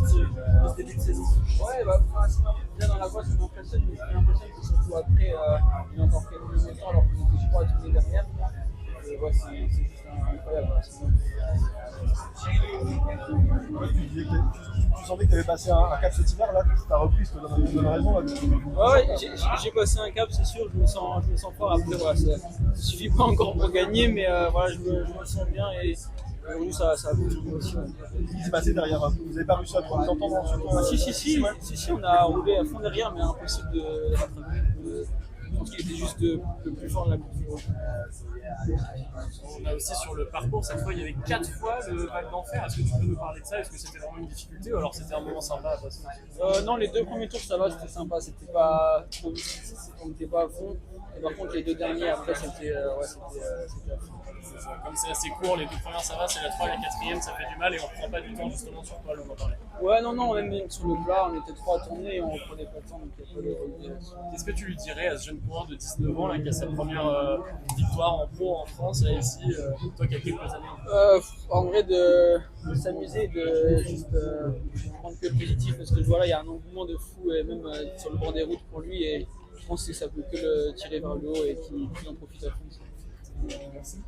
ce début de saison? Ouais, bah, bien dans la voie, ça m'impressionne, mais ce qui m'impressionne, c'est surtout après, il a encore fait le même temps alors qu'on était, je crois, tous les dernières. Et ouais, c'est juste incroyable. Tu disais tu sentais que tu avais passé un cap cet hiver, là, tu as repris, je te donne raison. Là, Ouais, j'ai passé un cap, c'est sûr, je me sens fort. Après, voilà, ça ne suffit pas encore pour gagner, mais voilà, je me sens bien et aujourd'hui, ça bouge aussi. Ouais. Qu'est-ce qui s'est passé derrière? Vous n'avez pas réussi à vous entendre sur ton. Si, on a roulé à fond derrière, mais impossible de rattraper. Je pense qu'il était juste le plus fort de la course. On a aussi sur le parcours, cette fois il y avait 4 fois le Val d'Enfer. Est-ce que tu peux nous parler de ça? Est-ce que c'était vraiment une difficulté ou alors c'était un moment sympa à passer? Non, les deux premiers tours ça va, c'était sympa, c'était pas trop on n'était pas à fond. Et par contre les deux derniers après c'était à fond. Comme c'est assez court, les deux premières ça va, c'est la 3 et la 4e, ça fait du mal et on prend pas du temps justement sur toi, on en parlait. Ouais, non, même sur le plat, on était 3 à tourner et on reprenait pas le temps, donc il y a pas de regret. Qu'est-ce que tu lui dirais à ce jeune coureur de 19 ans là, qui a sa première victoire en pro en France, là ici, toi qui as quelques années? En vrai, de s'amuser, de juste prendre que le positif, parce que voilà, il y a un engouement de fou, et même sur le bord des routes pour lui, et je pense que ça peut que le tirer vers le haut et qu'il en profite à fond. Merci.